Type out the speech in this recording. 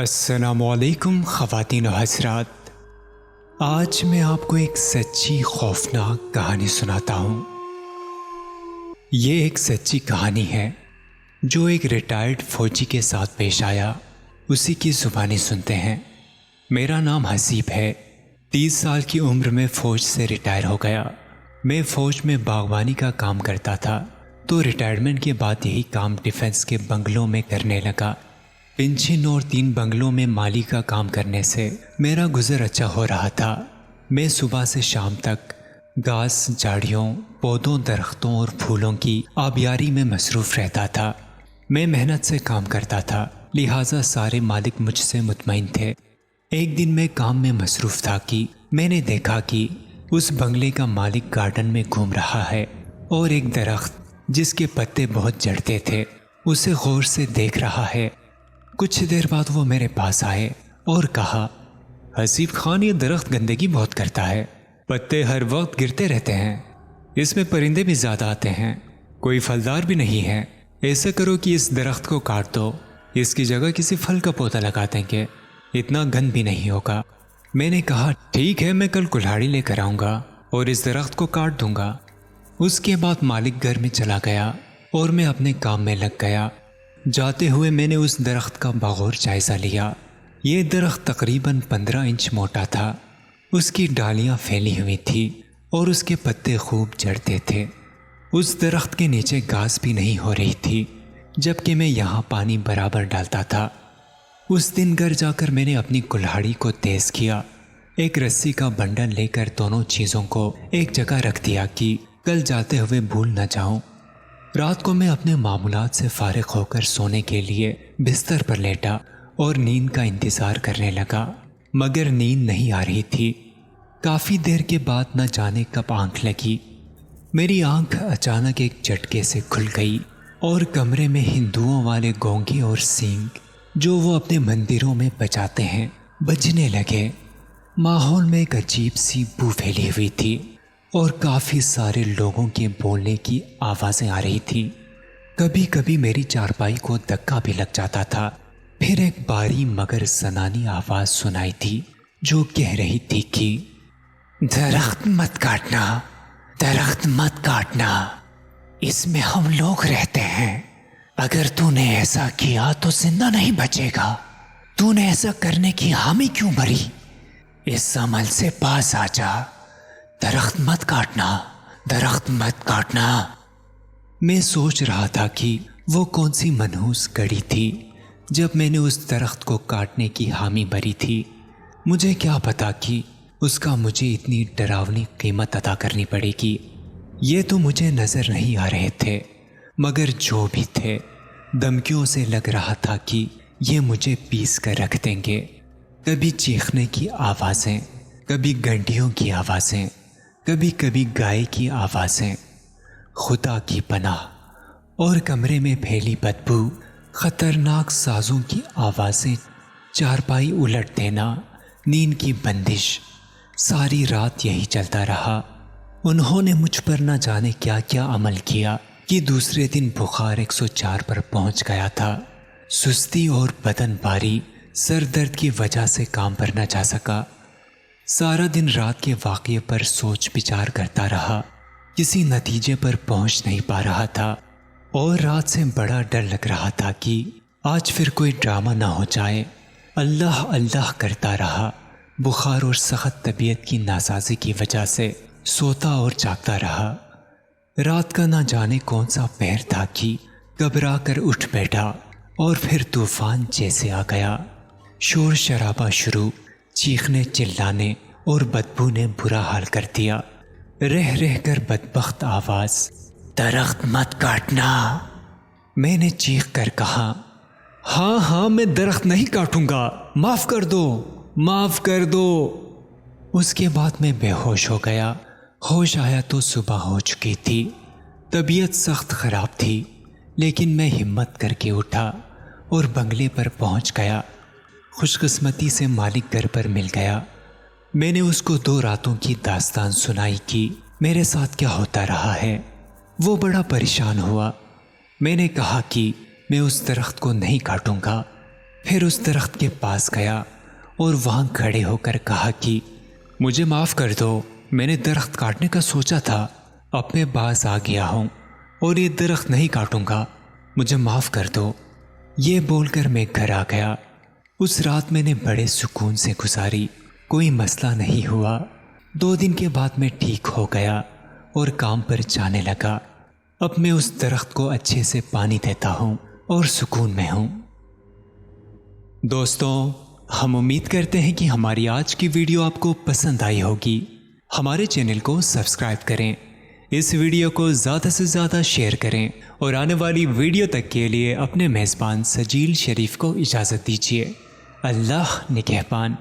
السلام علیکم خواتین و حضرات، آج میں آپ کو ایک سچی خوفناک کہانی سناتا ہوں۔ یہ ایک سچی کہانی ہے جو ایک ریٹائرڈ فوجی کے ساتھ پیش آیا، اسی کی زبانی سنتے ہیں۔ میرا نام حسیب ہے، 30 سال کی عمر میں فوج سے ریٹائر ہو گیا۔ میں فوج میں باغبانی کا کام کرتا تھا، تو ریٹائرمنٹ کے بعد یہی کام ڈیفنس کے بنگلوں میں کرنے لگا۔ پنشن اور 3 بنگلوں میں مالی کا کام کرنے سے میرا گزر اچھا ہو رہا تھا۔ میں صبح سے شام تک گھاس، جھاڑیوں، پودوں، درختوں اور پھولوں کی آبیاری میں مصروف رہتا تھا۔ میں محنت سے کام کرتا تھا، لہٰذا سارے مالک مجھ سے مطمئن تھے۔ ایک دن میں کام میں مصروف تھا کہ میں نے دیکھا کہ اس بنگلے کا مالک گارڈن میں گھوم رہا ہے اور ایک درخت جس کے پتے بہت جھڑتے تھے اسے غور سے دیکھ رہا ہے۔ کچھ دیر بعد وہ میرے پاس آئے اور کہا، حسیب خان، یہ درخت گندگی بہت کرتا ہے، پتے ہر وقت گرتے رہتے ہیں، اس میں پرندے بھی زیادہ آتے ہیں، کوئی پھلدار بھی نہیں ہے۔ ایسا کرو کہ اس درخت کو کاٹ دو، اس کی جگہ کسی پھل کا پودا لگا دیں گے، اتنا گند بھی نہیں ہوگا۔ میں نے کہا، ٹھیک ہے، میں کل کلہاڑی لے کر آؤں گا اور اس درخت کو کاٹ دوں گا۔ اس کے بعد مالک گھر میں چلا گیا اور میں اپنے کام میں لگ گیا۔ جاتے ہوئے میں نے اس درخت کا بغور جائزہ لیا۔ یہ درخت تقریباً 15 انچ موٹا تھا، اس کی ڈالیاں پھیلی ہوئی تھیں اور اس کے پتے خوب جھڑتے تھے۔ اس درخت کے نیچے گھاس بھی نہیں ہو رہی تھی، جبکہ میں یہاں پانی برابر ڈالتا تھا۔ اس دن گھر جا کر میں نے اپنی کلہاڑی کو تیز کیا، ایک رسی کا بنڈل لے کر دونوں چیزوں کو ایک جگہ رکھ دیا کہ کل جاتے ہوئے بھول نہ جاؤں۔ رات کو میں اپنے معمولات سے فارغ ہو کر سونے کے لیے بستر پر لیٹا اور نیند کا انتظار کرنے لگا، مگر نیند نہیں آ رہی تھی۔ کافی دیر کے بعد نہ جانے کب آنکھ لگی، میری آنکھ اچانک ایک جھٹکے سے کھل گئی اور کمرے میں ہندوؤں والے گونگے اور سینگ جو وہ اپنے مندروں میں بجاتے ہیں بجنے لگے۔ ماحول میں ایک عجیب سی بو پھیلی ہوئی تھی اور کافی سارے لوگوں کے بولنے کی آوازیں آ رہی تھی۔ کبھی کبھی میری چارپائی کو دھکا بھی لگ جاتا تھا۔ پھر ایک باری مگر زنانی آواز سنائی تھی جو کہہ رہی تھی کہ درخت مت کاٹنا، درخت مت کاٹنا، اس میں ہم لوگ رہتے ہیں، اگر تو نے ایسا کیا تو زندہ نہیں بچے گا، تو نے ایسا کرنے کی حامی کیوں بھری، اس عمل سے پاس آ جا، درخت مت کاٹنا، درخت مت کاٹنا۔ میں سوچ رہا تھا کہ وہ کون سی منحوس گھڑی تھی جب میں نے اس درخت کو کاٹنے کی حامی بھری تھی۔ مجھے کیا پتا کہ اس کا مجھے اتنی ڈراؤنی قیمت ادا کرنی پڑے گی۔ یہ تو مجھے نظر نہیں آ رہے تھے، مگر جو بھی تھے دھمکیوں سے لگ رہا تھا کہ یہ مجھے پیس کر رکھ دیں گے۔ کبھی چیخنے کی آوازیں، کبھی گھنٹیوں کی آوازیں، کبھی کبھی گائے کی آوازیں، خدا کی پناہ، اور کمرے میں پھیلی بدبو، خطرناک سازوں کی آوازیں، چارپائی الٹ دینا، نیند کی بندش۔ ساری رات یہی چلتا رہا۔ انہوں نے مجھ پر نہ جانے کیا کیا عمل کیا کہ دوسرے دن بخار 104 پر پہنچ گیا تھا۔ سستی اور بدن بھاری، سر درد کی وجہ سے کام پر نہ جا سکا۔ سارا دن رات کے واقعے پر سوچ بچار کرتا رہا، کسی نتیجے پر پہنچ نہیں پا رہا تھا، اور رات سے بڑا ڈر لگ رہا تھا کہ آج پھر کوئی ڈرامہ نہ ہو جائے۔ اللہ اللہ کرتا رہا۔ بخار اور سخت طبیعت کی ناسازی کی وجہ سے سوتا اور جاگتا رہا۔ رات کا نہ جانے کون سا پہر تھا کہ گھبرا کر اٹھ بیٹھا اور پھر طوفان جیسے آ گیا۔ شور شرابہ شروع، چیخنے چلانے اور بدبو نے برا حال کر دیا۔ رہ رہ کر بدبخت آواز، درخت مت کاٹنا۔ میں نے چیخ کر کہا، ہاں ہاں، میں درخت نہیں کاٹوں گا، معاف کر دو، معاف کر دو۔ اس کے بعد میں بے ہوش ہو گیا۔ ہوش آیا تو صبح ہو چکی تھی۔ طبیعت سخت خراب تھی، لیکن میں ہمت کر کے اٹھا اور بنگلے پر پہنچ گیا۔ خوش قسمتی سے مالک گھر پر مل گیا۔ میں نے اس کو 2 راتوں کی داستان سنائی کہ میرے ساتھ کیا ہوتا رہا ہے۔ وہ بڑا پریشان ہوا۔ میں نے کہا کہ میں اس درخت کو نہیں کاٹوں گا۔ پھر اس درخت کے پاس گیا اور وہاں کھڑے ہو کر کہا کہ مجھے معاف کر دو، میں نے درخت کاٹنے کا سوچا تھا، اب میں باز آ گیا ہوں اور یہ درخت نہیں کاٹوں گا، مجھے معاف کر دو۔ یہ بول کر میں گھر آ گیا۔ اس رات میں نے بڑے سکون سے گزاری، کوئی مسئلہ نہیں ہوا۔ 2 دن کے بعد میں ٹھیک ہو گیا اور کام پر جانے لگا۔ اب میں اس درخت کو اچھے سے پانی دیتا ہوں اور سکون میں ہوں۔ دوستوں، ہم امید کرتے ہیں کہ ہماری آج کی ویڈیو آپ کو پسند آئی ہوگی۔ ہمارے چینل کو سبسکرائب کریں، اس ویڈیو کو زیادہ سے زیادہ شیئر کریں اور آنے والی ویڈیو تک کے لیے اپنے میزبان سجیل شریف کو اجازت دیجیے۔ اللہ نگہبان۔